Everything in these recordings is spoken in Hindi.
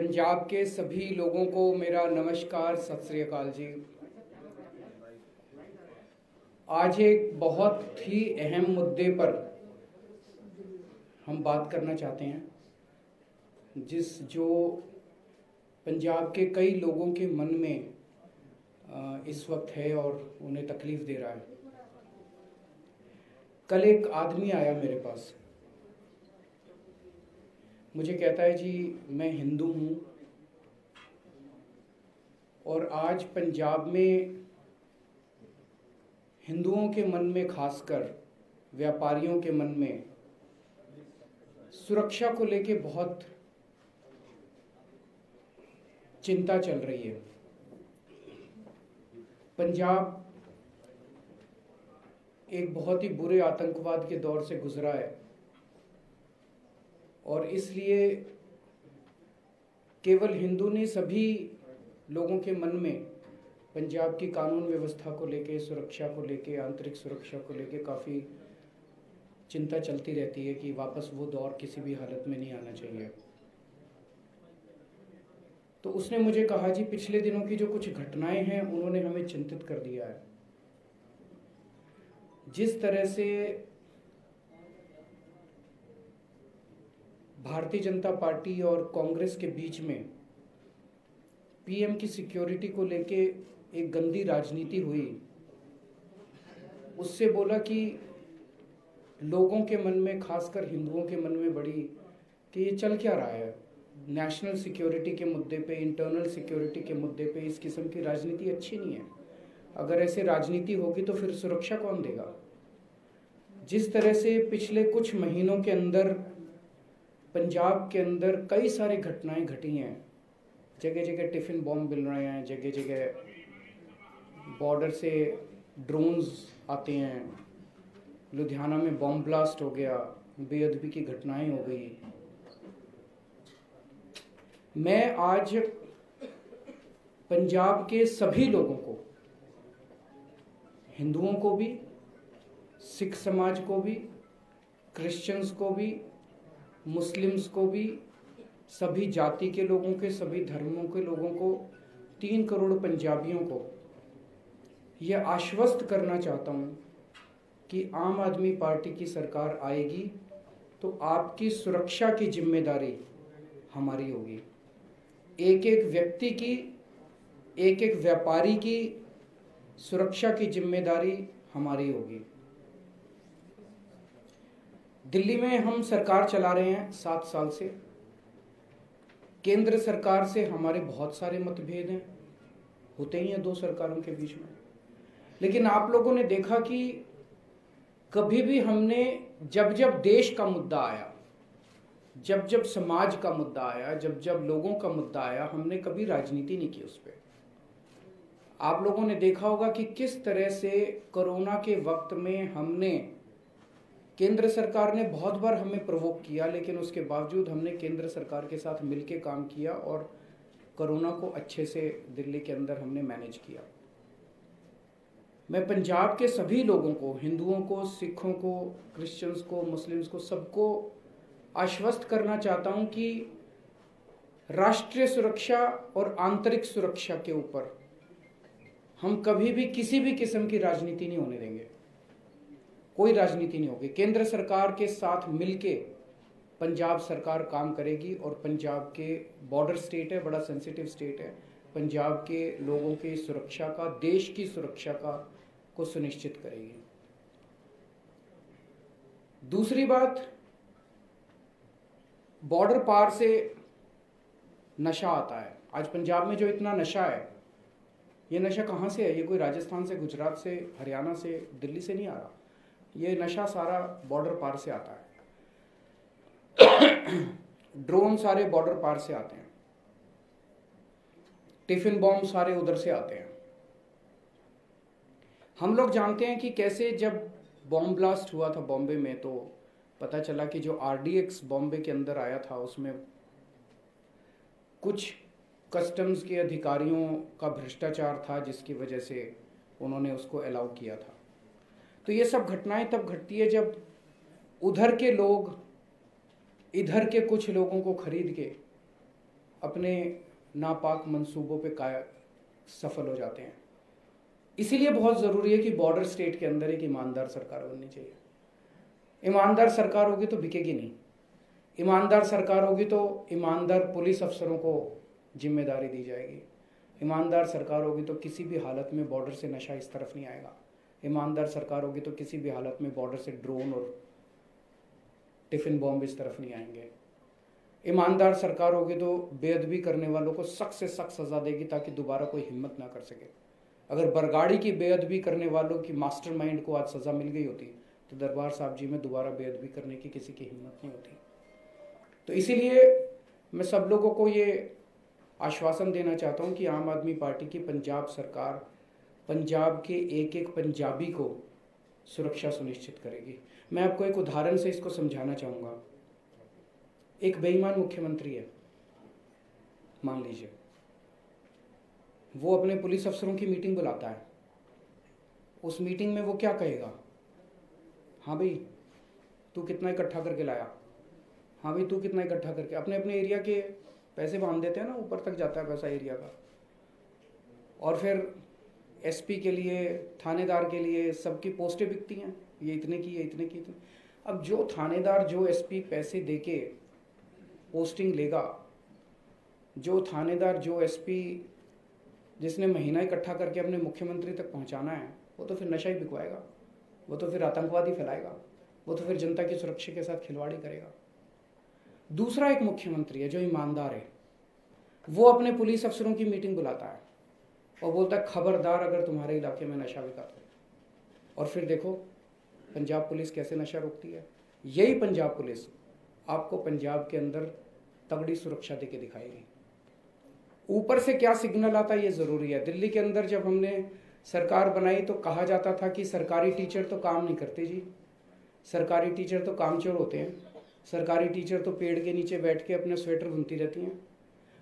पंजाब के सभी लोगों को मेरा नमस्कार, सत श्री अकाल जी। आज एक बहुत ही अहम मुद्दे पर हम बात करना चाहते हैं, जो पंजाब के कई लोगों के मन में इस वक्त है और उन्हें तकलीफ दे रहा है। कल एक आदमी आया मेरे पास, मुझे कहता है, जी मैं हिंदू हूँ और आज पंजाब में हिंदुओं के मन में, खासकर व्यापारियों के मन में सुरक्षा को लेके बहुत चिंता चल रही है। पंजाब एक बहुत ही बुरे आतंकवाद के दौर से गुजरा है और इसलिए केवल हिंदू नहीं, सभी लोगों के मन में पंजाब की कानून व्यवस्था को लेके, सुरक्षा को लेके, आंतरिक सुरक्षा को लेके काफ़ी चिंता चलती रहती है कि वापस वो दौर किसी भी हालत में नहीं आना चाहिए। तो उसने मुझे कहा, जी पिछले दिनों की जो कुछ घटनाएं हैं उन्होंने हमें चिंतित कर दिया है। जिस तरह से भारतीय जनता पार्टी और कांग्रेस के बीच में पीएम की सिक्योरिटी को लेके एक गंदी राजनीति हुई, उससे बोला कि लोगों के मन में, खासकर हिंदुओं के मन में बड़ी कि ये चल क्या रहा है। नेशनल सिक्योरिटी के मुद्दे पे, इंटरनल सिक्योरिटी के मुद्दे पे इस किस्म की राजनीति अच्छी नहीं है। अगर ऐसे राजनीति होगी तो फिर सुरक्षा कौन देगा। जिस तरह से पिछले कुछ महीनों के अंदर पंजाब के अंदर कई सारी घटनाएं घटी हैं, जगह जगह टिफिन बॉम्ब मिल रहे हैं, जगह जगह बॉर्डर से ड्रोन्स आते हैं, लुधियाना में बॉम्ब ब्लास्ट हो गया, बेअदबी की घटनाएं हो गई। मैं आज पंजाब के सभी लोगों को, हिंदुओं को भी, सिख समाज को भी, क्रिश्चियंस को भी, मुस्लिम्स को भी, सभी जाति के लोगों के, सभी धर्मों के लोगों को, 3 करोड़ पंजाबियों को यह आश्वस्त करना चाहता हूँ कि आम आदमी पार्टी की सरकार आएगी तो आपकी सुरक्षा की जिम्मेदारी हमारी होगी। एक एक व्यक्ति की, एक एक व्यापारी की सुरक्षा की जिम्मेदारी हमारी होगी। दिल्ली में हम सरकार चला रहे हैं 7 साल से। केंद्र सरकार से हमारे बहुत सारे मतभेद हैं, होते ही हैं 2 सरकारों के बीच में। लेकिन आप लोगों ने देखा कि कभी भी हमने, जब जब देश का मुद्दा आया, जब जब समाज का मुद्दा आया, जब जब लोगों का मुद्दा आया, हमने कभी राजनीति नहीं की उस पर। आप लोगों ने देखा होगा कि किस तरह से कोरोना के वक्त में हमने, केंद्र सरकार ने बहुत बार हमें प्रोवोक किया, लेकिन उसके बावजूद हमने केंद्र सरकार के साथ मिलकर काम किया और कोरोना को अच्छे से दिल्ली के अंदर हमने मैनेज किया। मैं पंजाब के सभी लोगों को, हिंदुओं को, सिखों को, क्रिश्चियंस को, मुस्लिम्स को, सबको आश्वस्त करना चाहता हूं कि राष्ट्रीय सुरक्षा और आंतरिक सुरक्षा के ऊपर हम कभी भी किसी भी किस्म की राजनीति नहीं होने देंगे। कोई राजनीति नहीं होगी। केंद्र सरकार के साथ मिलके पंजाब सरकार काम करेगी और पंजाब के बॉर्डर स्टेट है, बड़ा सेंसिटिव स्टेट है, पंजाब के लोगों की सुरक्षा का, देश की सुरक्षा का को सुनिश्चित करेगी। दूसरी बात, बॉर्डर पार से नशा आता है। आज पंजाब में जो इतना नशा है, ये नशा कहाँ से है? ये कोई राजस्थान से, गुजरात से, हरियाणा से, दिल्ली से नहीं आ रहा। ये नशा सारा बॉर्डर पार से आता है। ड्रोन सारे बॉर्डर पार से आते हैं, टिफिन बॉम्ब सारे उधर से आते हैं। हम लोग जानते हैं कि कैसे जब बॉम्ब ब्लास्ट हुआ था बॉम्बे में, तो पता चला कि जो RDX बॉम्बे के अंदर आया था उसमें कुछ कस्टम्स के अधिकारियों का भ्रष्टाचार था, जिसकी वजह से उन्होंने उसको अलाउ किया था। तो ये सब घटनाएं तब घटती है जब उधर के लोग इधर के कुछ लोगों को खरीद के अपने नापाक मंसूबों पे सफल हो जाते हैं। इसीलिए बहुत ज़रूरी है कि बॉर्डर स्टेट के अंदर एक ईमानदार सरकार बननी चाहिए। ईमानदार सरकार होगी तो बिकेगी नहीं। ईमानदार सरकार होगी तो ईमानदार पुलिस अफसरों को जिम्मेदारी दी जाएगी। ईमानदार सरकार होगी तो किसी भी हालत में बॉर्डर से नशा इस तरफ नहीं आएगा। ईमानदार सरकार होगी तो किसी भी हालत में बॉर्डर से ड्रोन और टिफिन बॉम्ब इस तरफ नहीं आएंगे। ईमानदार सरकार होगी तो बेअदबी करने वालों को सख्त से सख्त सज़ा देगी ताकि दोबारा कोई हिम्मत ना कर सके। अगर बरगाड़ी की बेअदबी करने वालों की मास्टरमाइंड को आज सज़ा मिल गई होती तो दरबार साहब जी में दोबारा बेअदबी करने की किसी की हिम्मत नहीं होती। तो इसीलिए मैं सब लोगों को ये आश्वासन देना चाहता हूँ कि आम आदमी पार्टी की पंजाब सरकार पंजाब के एक एक पंजाबी को सुरक्षा सुनिश्चित करेगी। मैं आपको एक उदाहरण से इसको समझाना चाहूँगा। एक बेईमान मुख्यमंत्री है, मान लीजिए, वो अपने पुलिस अफसरों की मीटिंग बुलाता है। उस मीटिंग में वो क्या कहेगा? हाँ भाई तू कितना इकट्ठा करके लाया, हाँ भाई तू कितना इकट्ठा करके, अपने अपने एरिया के पैसे बांध देते हैं ना, ऊपर तक जाता है पैसा एरिया का। और फिर एसपी के लिए, थानेदार के लिए सबकी पोस्टें बिकती हैं, ये इतने की, ये इतने की, इतने। अब जो थानेदार, जो एसपी पैसे देके पोस्टिंग लेगा, जो थानेदार, जो एसपी जिसने महीना इकट्ठा करके अपने मुख्यमंत्री तक पहुंचाना है, वो तो फिर नशा ही बिकवाएगा, वो तो फिर आतंकवादी फैलाएगा, वो तो फिर जनता की सुरक्षा के साथ खिलवाड़ी करेगा। दूसरा एक मुख्यमंत्री है जो ईमानदार है, वो अपने पुलिस अफसरों की मीटिंग बुलाता है और बोलता है खबरदार अगर तुम्हारे इलाके में नशा बिका तो। और फिर देखो पंजाब पुलिस कैसे नशा रोकती है। यही पंजाब पुलिस आपको पंजाब के अंदर तगड़ी सुरक्षा देके दिखाएगी। ऊपर से क्या सिग्नल आता है ये ज़रूरी है। दिल्ली के अंदर जब हमने सरकार बनाई तो कहा जाता था कि सरकारी टीचर तो काम नहीं करते जी, सरकारी टीचर तो कामचोर होते हैं, सरकारी टीचर तो पेड़ के नीचे बैठ के अपने स्वेटर बुनती रहती हैं।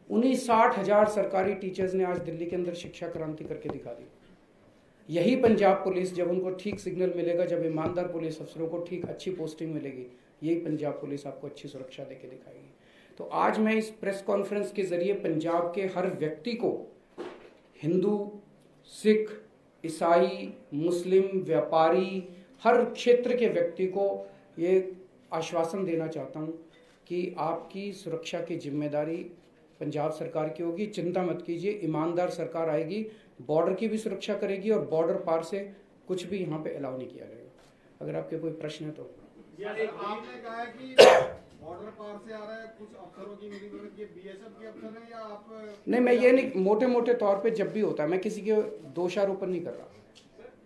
उन्हीं 60,000 सरकारी टीचर्स ने आज दिल्ली के अंदर शिक्षा क्रांति करके दिखा दी। यही पंजाब पुलिस, जब उनको ठीक सिग्नल मिलेगा, जब ईमानदार पुलिस अफसरों को ठीक अच्छी पोस्टिंग मिलेगी, यही पंजाब पुलिस आपको अच्छी सुरक्षा देके दिखाएगी। तो आज मैं इस प्रेस कॉन्फ्रेंस के जरिए पंजाब के हर व्यक्ति को, हिंदू, सिख, ईसाई, मुस्लिम, व्यापारी, हर क्षेत्र के व्यक्ति को ये आश्वासन देना चाहता हूँ कि आपकी सुरक्षा की जिम्मेदारी पंजाब सरकार की होगी। चिंता मत कीजिए, ईमानदार सरकार आएगी, बॉर्डर की भी सुरक्षा करेगी और बॉर्डर पार से कुछ भी यहाँ पे अलाउ नहीं किया जाएगा। अगर आपके कोई प्रश्न है तो। आपने कहा कि बॉर्डर पार से आ रहा है, कुछ अफसरों की मीटिंग हो रही है, बीएसएफ के अफसर हैं या आप? नहीं, मैं ये नहीं, मोटे मोटे तौर पे जब भी होता है, मैं किसी के दोषारोपण नहीं कर रहा,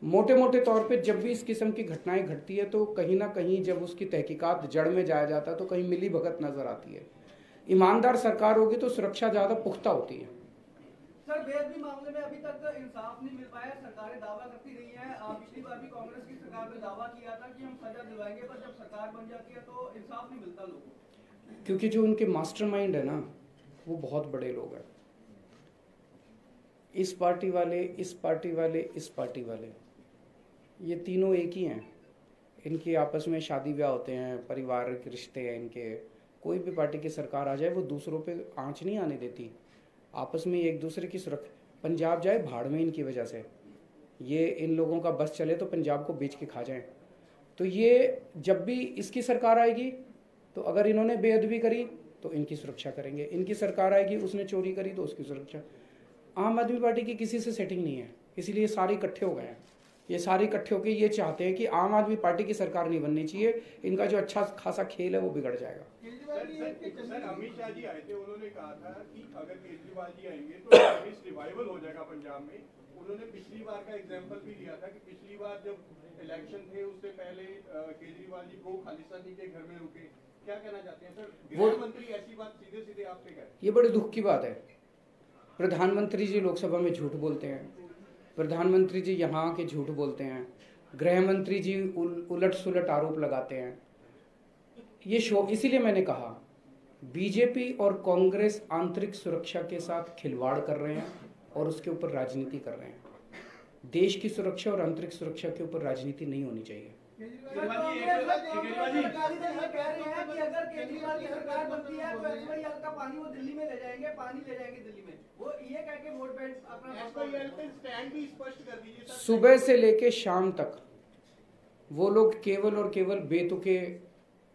मोटे मोटे तौर पे जब भी इस किस्म की घटनाएं घटती है तो कहीं ना कहीं जब उसकी तहकीकात जड़ में जाया जाता है तो कहीं मिली भगत नजर आती है। ईमानदार सरकार होगी तो सुरक्षा ज्यादा पुख्ता होती है। सर, बेअदबी मामले में अभी तक इंसाफ नहीं मिल पाया, सरकारें दावा करती रही हैं। पिछली बार भी कांग्रेस की सरकार ने दावा किया था कि हम सजा दिलवाएंगे, पर जब सरकार बन जाती है तो इंसाफ नहीं मिलता लोगों को। क्योंकि जो उनके मास्टरमाइंड है ना, वो बहुत बड़े लोग हैं। इस पार्टी वाले, इस पार्टी वाले, इस पार्टी वाले, ये तीनों एक ही हैं। इनके आपस में शादी ब्याह होते हैं, पारिवारिक रिश्ते हैं इनके। कोई भी पार्टी की सरकार आ जाए वो दूसरों पे आंच नहीं आने देती, आपस में एक दूसरे की सुरक्षा। पंजाब जाए भाड़ में इनकी वजह से, ये इन लोगों का बस चले तो पंजाब को बेच के खा जाएं। तो ये जब भी इसकी सरकार आएगी तो अगर इन्होंने बेअदबी करी तो इनकी सुरक्षा करेंगे, इनकी सरकार आएगी उसने चोरी करी तो उसकी सुरक्षा। आम आदमी पार्टी की किसी से सेटिंग नहीं है, इसीलिए सारे इकट्ठे हो गए हैं। ये सारे इकट्ठे होकर ये चाहते हैं कि आम आदमी पार्टी की सरकार नहीं बननी चाहिए, इनका जो अच्छा खासा खेल है वो बिगड़ जाएगा। सर, अमित शाह जी आए थे, उन्होंने कहा था कि अगर केजरीवाल जी आएंगे तो रिवाइवल हो जाएगा पंजाब में। उन्होंने पिछली बार का एग्जांपल भी दिया था कि पिछली बार जब इलेक्शन थे उससे पहले केजरीवाल जी को खालिस्तानी के घर में रुके। क्या कहना चाहते हैं सर? गृह मंत्री ऐसी बात सीधे सीधे आपसे कहे, ये बड़े दुख की बात है। प्रधानमंत्री जी लोकसभा में झूठ बोलते हैं, प्रधानमंत्री जी यहाँ के झूठ बोलते हैं, गृह मंत्री जी उलट सुलट आरोप लगाते हैं। ये शो, इसीलिए मैंने कहा बीजेपी और कांग्रेस आंतरिक सुरक्षा के साथ खिलवाड़ कर रहे हैं और उसके ऊपर राजनीति कर रहे हैं। देश की सुरक्षा और आंतरिक सुरक्षा के ऊपर राजनीति नहीं होनी चाहिए। सरकारी दल ये कह रहे हैं कि अगर केजरीवाल की सरकार बनती है तो एसवाईएल का पानी वो दिल्ली में ले जाएंगे, पानी ले जाएंगे दिल्ली में। वो ये कह के वोट बैंक अपना एसवाईएल पे स्टैंड भी स्पष्ट कर दीजिए सर। सुबह से लेके शाम तक वो लोग केवल और केवल बेतुके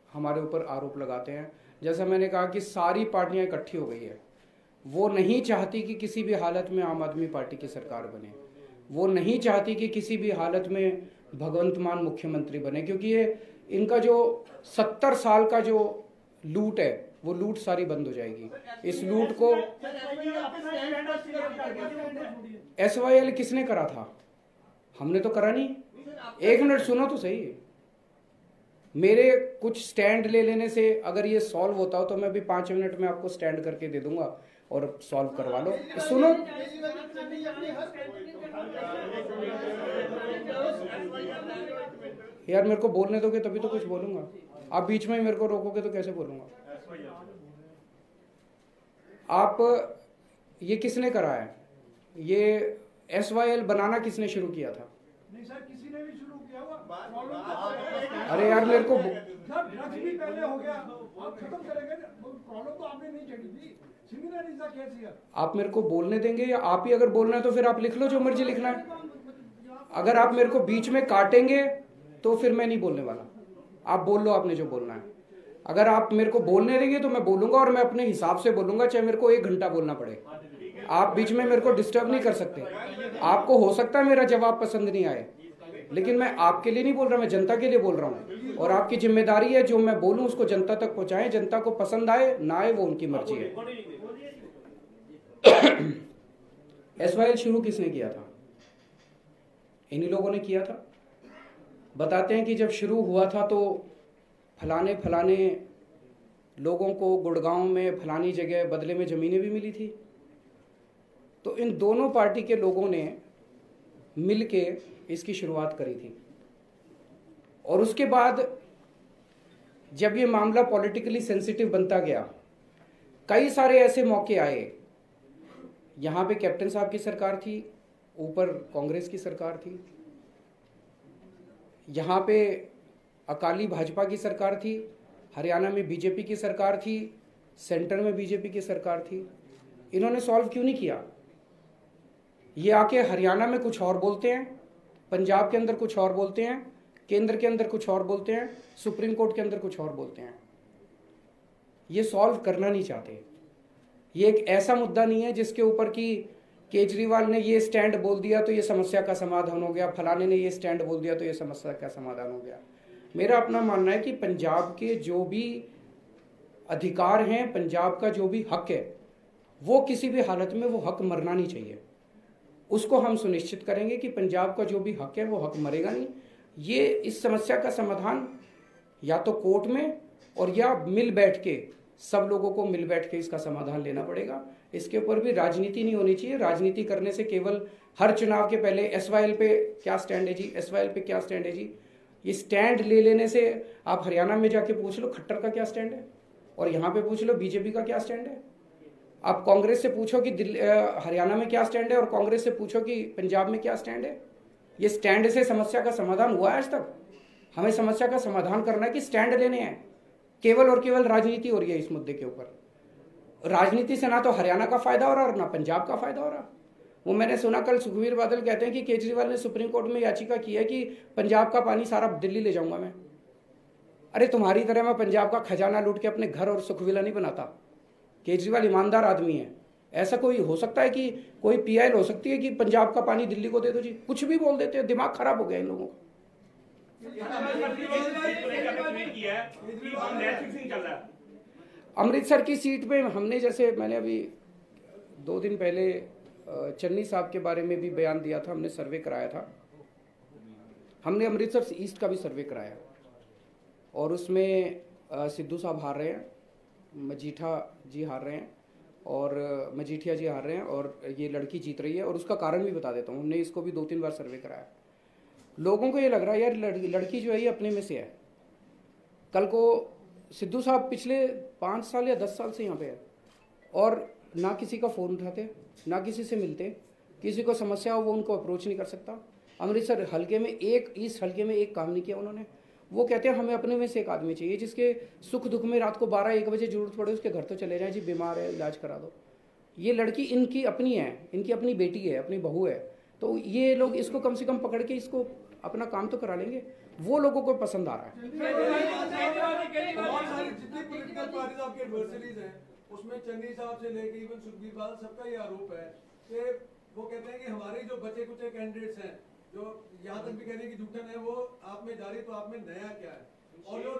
हमारे ऊपर आरोप लगाते हैं। जैसा मैंने कहा कि सारी पार्टियां इकट्ठी हो गई है, वो नहीं चाहती कि किसी भी हालत में आम आदमी पार्टी की सरकार बने, वो नहीं चाहती कि किसी भी हालत में भगवंत मान मुख्यमंत्री बने, क्योंकि ये इनका जो 70 साल का जो लूट है वो लूट सारी बंद हो जाएगी। इस लूट को एसवाईएल किसने करा था? हमने तो करा नहीं। एक मिनट सुनो तो सही, मेरे कुछ स्टैंड ले लेने से अगर ये सॉल्व होता हो तो मैं भी 5 मिनट में आपको स्टैंड करके दे दूंगा और सॉल्व करवा लो। सुनो यार, मेरे को बोलने दोगे तभी तो कुछ बोलूंगा। आप बीच में ही मेरे को रोकोगे तो कैसे बोलूंगा? आप ये किसने करा है? ये एसवाईएल बनाना किसने शुरू किया था? नहीं सर, किसी ने भी शुरू किया हुआ। अरे यार मेरे को ड्रग्स भी पहले हो गया, आप खत्म करेंगे। प्रॉब्लम तो आपने नहीं छेड़ी थी। Similar is the case here. आप मेरे को बोलने देंगे या आप ही अगर बोलना है तो फिर आप लिख लो जो मर्जी लिखना है। अगर आप मेरे को बीच में काटेंगे तो फिर मैं नहीं बोलने वाला। आप बोल लो आपने जो बोलना है। अगर आप मेरे को बोलने देंगे तो मैं बोलूंगा और मैं अपने हिसाब से बोलूंगा, चाहे मेरे को 1 घंटा बोलना पड़े। आप बीच में मेरे को डिस्टर्ब नहीं कर सकते। आपको हो सकता है मेरा जवाब पसंद नहीं आए, लेकिन मैं आपके लिए नहीं बोल रहा, मैं जनता के लिए बोल रहा हूँ। और आपकी जिम्मेदारी है जो मैं बोलूं उसको जनता तक पहुंचाएं। जनता को पसंद आए ना आए वो उनकी मर्जी है। एसवाईएल शुरू किसने किया था? इन्हीं लोगों ने किया था। बताते हैं कि जब शुरू हुआ था तो फलाने फलाने लोगों को गुड़गांव में फलानी जगह बदले में जमीनें भी मिली थी। तो इन दोनों पार्टी के लोगों ने मिलके इसकी शुरुआत करी थी। और उसके बाद जब ये मामला पॉलिटिकली सेंसिटिव बनता गया, कई सारे ऐसे मौके आए। यहाँ पे कैप्टन साहब की सरकार थी, ऊपर कांग्रेस की सरकार थी, यहाँ पे अकाली भाजपा की सरकार थी, हरियाणा में बीजेपी की सरकार थी, सेंटर में बीजेपी की सरकार थी। इन्होंने सॉल्व क्यों नहीं किया? ये आके हरियाणा में कुछ और बोलते हैं, पंजाब के अंदर कुछ और बोलते हैं, केंद्र के अंदर कुछ और बोलते हैं, सुप्रीम कोर्ट के अंदर कुछ और बोलते हैं। ये सॉल्व करना नहीं चाहते। ये एक ऐसा मुद्दा नहीं है जिसके ऊपर कि केजरीवाल ने ये स्टैंड बोल दिया तो ये समस्या का समाधान हो गया, फलाने ने ये स्टैंड बोल दिया तो ये समस्या का समाधान हो गया। मेरा अपना मानना है कि पंजाब के जो भी अधिकार हैं, पंजाब का जो भी हक है, वो किसी भी हालत में वो हक मरना नहीं चाहिए। उसको हम सुनिश्चित करेंगे कि पंजाब का जो भी हक है वो हक मरेगा नहीं। ये इस समस्या का समाधान या तो कोर्ट में और या मिल बैठ के, सब लोगों को मिल बैठ के इसका समाधान लेना पड़ेगा। इसके ऊपर भी राजनीति नहीं होनी चाहिए। राजनीति करने से केवल हर चुनाव के पहले एसवाईएल पे क्या स्टैंड है जी, एसवाईएल पे क्या स्टैंड है जी, ये स्टैंड ले लेने से आप हरियाणा में जाके पूछ लो खट्टर का क्या स्टैंड है और यहाँ पे पूछ लो बीजेपी का क्या स्टैंड है। आप कांग्रेस से पूछो कि हरियाणा में क्या स्टैंड है और कांग्रेस से पूछो कि पंजाब में क्या स्टैंड है। ये स्टैंड से समस्या का समाधान हुआ है आज तक? हमें समस्या का समाधान करना है कि स्टैंड लेने हैं। केवल और केवल राजनीति हो रही है इस मुद्दे के ऊपर। राजनीति से ना तो हरियाणा का फायदा हो रहा और ना पंजाब का फायदा हो रहा। वो मैंने सुना कल सुखबीर बादल कहते हैं कि केजरीवाल ने सुप्रीम कोर्ट में याचिका की है कि पंजाब का पानी सारा दिल्ली ले जाऊंगा मैं। अरे तुम्हारी तरह मैं पंजाब का खजाना लूट के अपने घर और सुखविला नहीं बनाता। केजरीवाल ईमानदार आदमी है। ऐसा कोई हो सकता है कि कोई पीआईएल हो सकती है कि पंजाब का पानी दिल्ली को दे दो जी? कुछ भी बोल देते हैं। दिमाग खराब हो गया इन लोगों का। अमृतसर की सीट पे हमने, जैसे मैंने अभी 2 दिन पहले चन्नी साहब के बारे में भी बयान दिया था, हमने सर्वे कराया था। हमने अमृतसर ईस्ट का भी सर्वे कराया और उसमें सिद्धू साहब हार रहे हैं, मजीठा जी हार रहे हैं और मजीठिया जी हार रहे हैं और ये लड़की जीत रही है। और उसका कारण भी बता देता हूँ। हमने इसको भी 2-3 बार सर्वे कराया। लोगों को ये लग रहा है यार लड़की जो है ये अपने में से है। कल को सिद्धू साहब पिछले 5 साल या 10 साल से यहाँ पे है और ना किसी का फ़ोन उठाते, ना किसी से मिलते, किसी को समस्या हो वो उनको अप्रोच नहीं कर सकता। अमृतसर हल्के में इस हल्के में एक काम नहीं किया उन्होंने। वो कहते हैं हमें अपने में से एक आदमी चाहिए जिसके सुख दुख में रात को 12-1 बजे जरूरत पड़े उसके घर तो चले जाएं, जी बीमार है इलाज करा दो। ये लड़की इनकी अपनी है, इनकी अपनी बेटी है, अपनी बहू है, तो ये लोग इसको कम से कम पकड़ के इसको अपना काम तो करा लेंगे। वो लोगों को पसंद आ रहा है। जितनी पॉलिटिकल पार्टीज आपके एडवर्सरीज हैं उसमें चन्नी साहब से लेके इवन सुखबीर बादल सबका ये आरोप है कि वो कहते हैं कि हमारे जो बचे कुचे कैंडिडेट्स हैं जो यहाँ तक भी कह रहे हैं कि झूठन है वो आप में जारी, तो आप में नया क्या है। और जो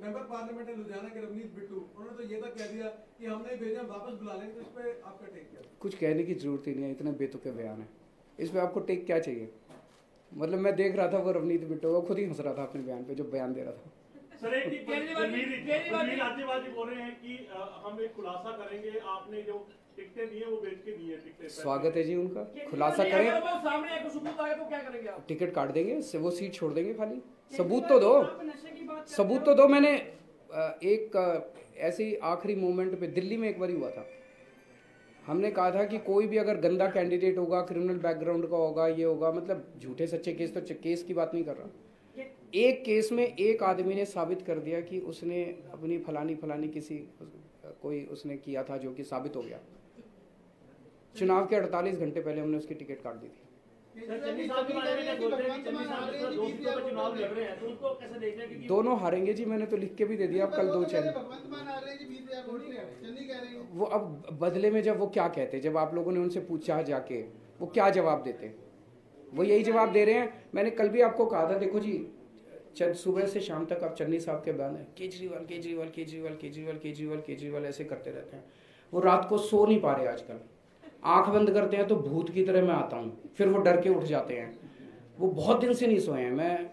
मेंबर पार्लियामेंट है लुधियाना के रवनीत बिट्टू, उन्होंने तो ये तक कह दिया कि हमने भेजा वापस बुला लेंगे। तो इस पे आपका टेक क्या? कुछ कहने की जरूरत ही नहीं है, इतने बेतुके बयान है। इस पे आपको टेक क्या चाहिए? मतलब मैं देख रहा था वो रवनीत बिट्टू वो खुद ही हंस रहा था अपने बयान पे, जो बयान दे रहा था। सर एक राज्यवादी बोल रहे हैं कि हम एक खुलासा करेंगे, आपने जो टिकटें दी हैं वो बेच के दी है टिकटें। स्वागत है जी उनका, खुलासा करें, सामने एक सबूत आए तो क्या करेंगे आप? टिकट काट देंगे, वो सीट छोड़ देंगे खाली। सबूत तो दो, सबूत तो दो। मैंने एक ऐसी आखिरी मोमेंट पे दिल्ली में एक बार हुआ था, हमने कहा था कि कोई भी अगर गंदा कैंडिडेट होगा, क्रिमिनल बैकग्राउंड का होगा, ये होगा, मतलब झूठे सच्चे केस, तो केस की बात नहीं कर रहा, एक केस में एक आदमी ने साबित कर दिया कि उसने अपनी फलानी किसी कोई उसने किया था जो कि साबित हो गया। चुनाव के 48 घंटे पहले हमने उसकी टिकट काट दी थी। दोनों हारेंगे जी, मैंने तो लिख के भी दे दिया। अब कल 2 चैनल वो अब बदले में जब वो क्या कहते, जब आप लोगों ने उनसे पूछा जाके वो क्या जवाब देते, वो यही जवाब दे रहे हैं। मैंने कल भी आपको कहा था, देखो जी सुबह से शाम तक आप चन्नी साहब के बयान है केजरीवाल केजरीवाल केजरीवाल केजरीवाल केजरीवाल केजरीवाल ऐसे करते रहते हैं। वो रात को सो नहीं पा रहे आजकल, आंख बंद करते हैं तो भूत की तरह मैं आता हूँ, फिर वो डर के उठ जाते हैं। वो बहुत दिन से नहीं सोए हैं। मैं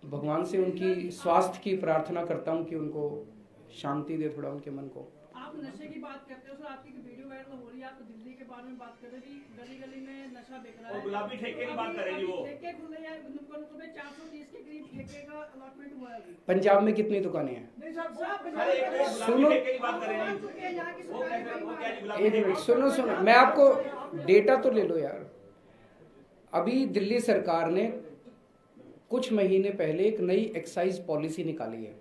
भगवान से उनकी स्वास्थ्य की प्रार्थना करता हूँ कि उनको शांति दे थोड़ा उनके मन को। आप नशे की बात करते हो सर, आपकी वीडियो वायरल हो रही है, आप दिल्ली के बारे में बात कर रहे हैं, गली गली में नशा बिक रहा है और गुलाबी ठेके की बात करेंगी वो। ठेके खुल रहे हैं, नुक्कड़ पे 430 के करीब ठेके का अलॉटमेंट हुआ है। पंजाब में कितनी दुकानें हैं? सुनो एक मिनट, सुनो मैं आपको डेटा तो ले लो यार। अभी दिल्ली सरकार ने कुछ महीने पहले एक नई एक्साइज पॉलिसी निकाली है।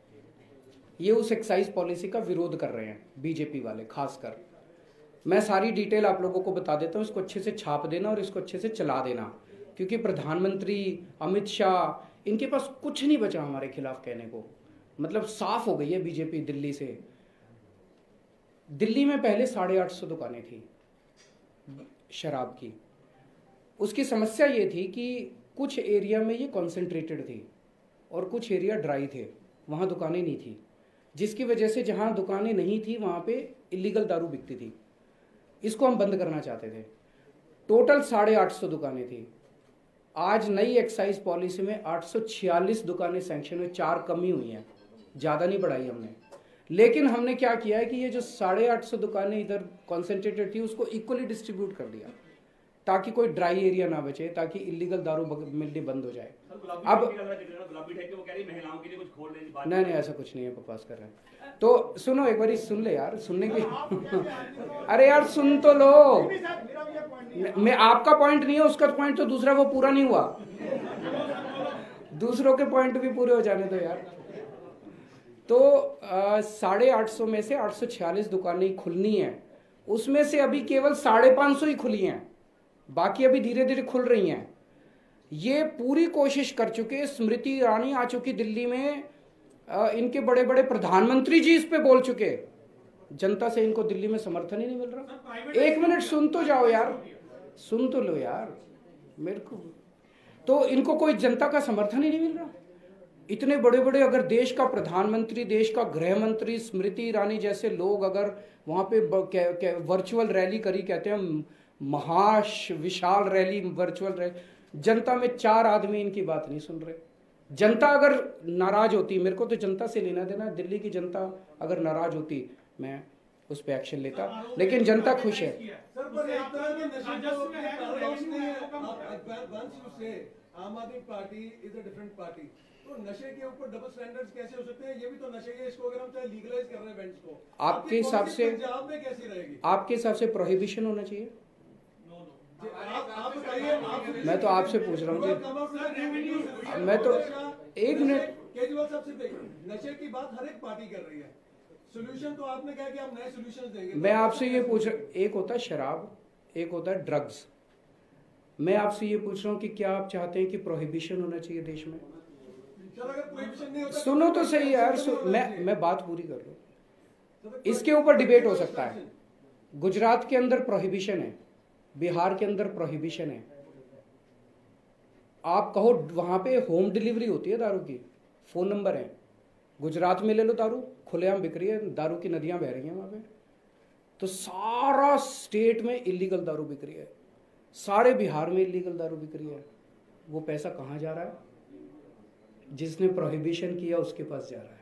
ये उस एक्साइज पॉलिसी का विरोध कर रहे हैं बीजेपी वाले खासकर। मैं सारी डिटेल आप लोगों को बता देता हूँ, इसको अच्छे से छाप देना और इसको अच्छे से चला देना, क्योंकि प्रधानमंत्री अमित शाह इनके पास कुछ नहीं बचा हमारे खिलाफ कहने को। मतलब साफ हो गई है बीजेपी दिल्ली से। दिल्ली में पहले 850 दुकानें थी शराब की। उसकी समस्या ये थी कि कुछ एरिया में ये कॉन्सेंट्रेटेड थी और कुछ एरिया ड्राई थे, वहाँ दुकानें नहीं थी, जिसकी वजह से जहाँ दुकानें नहीं थी वहाँ पे इलीगल दारू बिकती थी। इसको हम बंद करना चाहते थे। टोटल 850 दुकानें थी। आज नई एक्साइज पॉलिसी में 846 दुकानें सैंक्शन हुई, 4 कमी हुई हैं, ज़्यादा नहीं बढ़ाई हमने। लेकिन हमने क्या किया है कि ये जो 850 दुकानें इधर कॉन्सेंट्रेटेड थी उसको इक्वली डिस्ट्रीब्यूट कर दिया, ताकि कोई ड्राई एरिया ना बचे, ताकि इलीगल दारू मिलनी बंद हो जाए। अब नहीं ऐसा कुछ नहीं है, बकवास कर रहे हैं। तो सुनो एक बार सुन ले यार, सुनने की अरे यार सुन तो लो। मैं आपका पॉइंट नहीं है, उसका पॉइंट तो दूसरा, वो पूरा नहीं हुआ। दूसरों के पॉइंट भी पूरे हो जाने दो यार। तो 850 में से 846 दुकानें खुलनी है, उसमें से अभी केवल 550 ही खुली हैं, बाकी अभी धीरे धीरे खुल रही हैं। ये पूरी कोशिश कर चुके, स्मृति ईरानी आ चुकी दिल्ली में, इनके बड़े बड़े प्रधानमंत्री जी इस पे बोल चुके। जनता से इनको दिल्ली में समर्थन ही नहीं मिल रहा। एक मिनट सुन तो जाओ यार, सुन तो लो यार मेरे को। तो इनको कोई जनता का समर्थन ही नहीं मिल रहा। इतने बड़े बड़े अगर देश का प्रधानमंत्री, देश का गृह मंत्री, स्मृति ईरानी जैसे लोग अगर वहां पे वर्चुअल रैली करी, कहते हैं विशाल रैली, वर्चुअल रैली, जनता में 4 आदमी इनकी बात नहीं सुन रहे। जनता अगर नाराज होती, मेरे को तो जनता से लेना देना, दिल्ली की जनता अगर नाराज होती मैं उस पर एक्शन लेता, लेकिन जनता खुश है। आम आदमी party is a different party, तो नशे के ऊपर डबल स्टैंडर्ड्स कैसे हो सकते हैं? ये भी तो नशे है, इसको अगर हम चाहे लीगलाइज कर रहे हैं बेंच को, आपके हिसाब से पंजाब में कैसी रहेगी? आपके हिसाब से प्रोहिबिशन होना चाहिए? आप बताइए, मैं तो आपसे पूछ रहा हूँ जी, मैं तो एक मिनट, केजरीवाल साहब से नशे की बात हर एक पार्टी कर रही है, सोल्यूशन तो आपने कहा कि आप नए सोल्यूशन देंगे। मैं आपसे ये पूछ रहा, एक होता है शराब, एक होता है ड्रग्स। मैं आपसे ये पूछ रहा हूँ कि क्या आप चाहते हैं कि प्रोहिबिशन होना चाहिए देश में? अगर प्रोहिबिशन नहीं होता, सुनो तो सही यार, मैं बात पूरी कर लूँ। इसके ऊपर डिबेट हो सकता है। गुजरात के अंदर प्रोहिबिशन है, बिहार के अंदर प्रोहिबिशन है। आप कहो वहां पे होम डिलीवरी होती है दारू की, फोन नंबर है। गुजरात में ले लो, दारू खुलेआम बिक रही है, दारू की नदियां बह रही हैं वहां पे। तो सारा स्टेट में इलीगल दारू बिक रही है, सारे बिहार में इलीगल दारू बिक रही है। वो पैसा कहाँ जा रहा है? जिसने प्रोहिबिशन किया उसके पास जा रहा है।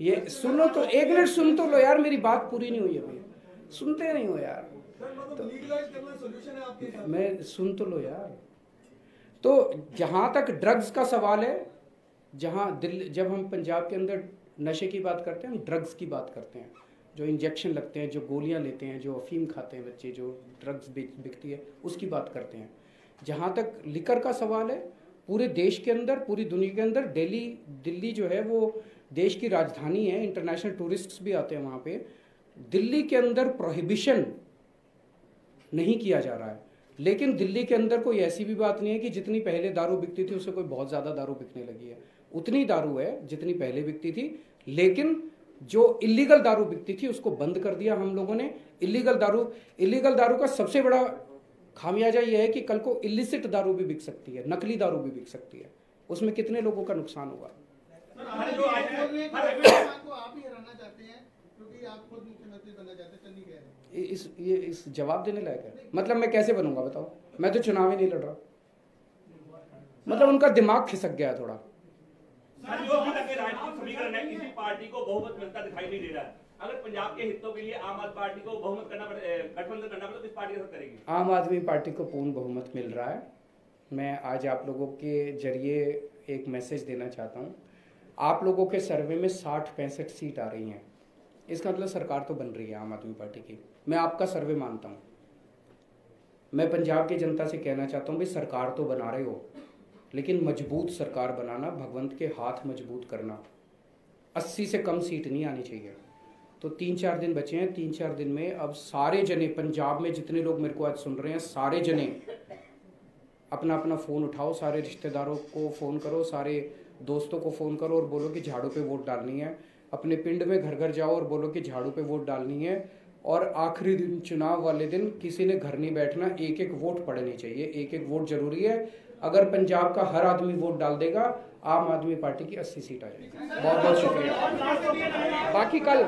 ये सुनो तो, एक मिनट सुन तो लो यार, मेरी बात पूरी नहीं हुई अभी, सुनते नहीं हो यार। मैं सुन तो लो यार। तो जहां तक ड्रग्स का सवाल है, जहां दिल्ली, जब हम पंजाब के अंदर नशे की बात करते हैं, हम ड्रग्स की बात करते हैं। जो इंजेक्शन लगते हैं, जो गोलियां लेते हैं, जो अफीम खाते हैं बच्चे, जो ड्रग्स बिकती है, उसकी बात करते हैं। जहां तक लिकर का सवाल है, पूरे देश के अंदर, पूरी दुनिया के अंदर दिल्ली जो है वो देश की राजधानी है, इंटरनेशनल टूरिस्ट्स भी आते हैं वहाँ पे। दिल्ली के अंदर प्रोहिबिशन नहीं किया जा रहा है, लेकिन दिल्ली के अंदर कोई ऐसी भी बात नहीं है कि जितनी पहले दारू बिकती थी उससे कोई बहुत ज़्यादा दारू बिकने लगी है। उतनी दारू है जितनी पहले बिकती थी, लेकिन जो इलीगल दारू बिकती थी उसको बंद कर दिया हम लोगों ने। इलीगल दारू का सबसे बड़ा खामियाजा यह है कि कल को इलिसिट दारू भी बिक सकती है, नकली दारू भी बिक सकती है। उसमें कितने लोगों का नुकसान होगा? आप ही हराना चाहते हैं क्योंकि आप खुद मुख्यमंत्री बनना चाहते हैं, चन्नी कह रहे हैं। इस जवाब देने लायक है? मतलब मैं कैसे बनूंगा बताओ? मैं तो चुनाव ही नहीं लड़ रहा। मतलब उनका दिमाग खिसक गया थोड़ा। जो अभी तक के राजनीतिक समीकरण है, किसी पार्टी को बहुमत मिलता दिखाई नहीं दे रहा है। अगर पंजाब के हितों के लिए आम आदमी पार्टी को बहुमत करना पड़े, गठबंधन करना पड़े, तो किस पार्टी का करेगी? आम आदमी पार्टी को पूर्ण बहुमत मिल रहा है। मैं आज आप लोगों के जरिए एक मैसेज देना चाहता हूँ। आप लोगों के सर्वे में 60-65 सीट आ रही हैं, इसका मतलब सरकार तो बन रही है आम आदमी पार्टी की। मैं आपका सर्वे मानता हूँ। मैं पंजाब की जनता से कहना चाहता हूँ, भाई सरकार तो बना रहे हो, लेकिन मजबूत सरकार बनाना, भगवंत के हाथ मजबूत करना। 80 से कम सीट नहीं आनी चाहिए। तो 3-4 दिन बचे हैं। 3-4 दिन में अब सारे जने पंजाब में जितने लोग मेरे को आज सुन रहे हैं, सारे जने अपना अपना फ़ोन उठाओ, सारे रिश्तेदारों को फ़ोन करो, सारे दोस्तों को फ़ोन करो और बोलो कि झाड़ू पे वोट डालनी है। अपने पिंड में घर घर जाओ और बोलो कि झाड़ू पे वोट डालनी है। और आखिरी दिन, चुनाव वाले दिन, किसी ने घर नहीं बैठना, एक एक वोट पड़नी चाहिए। एक एक वोट जरूरी है। अगर पंजाब का हर आदमी वोट डाल देगा, आम आदमी पार्टी की 80 सीट आ जाएगी। बहुत बहुत शुक्रिया। बाकी कल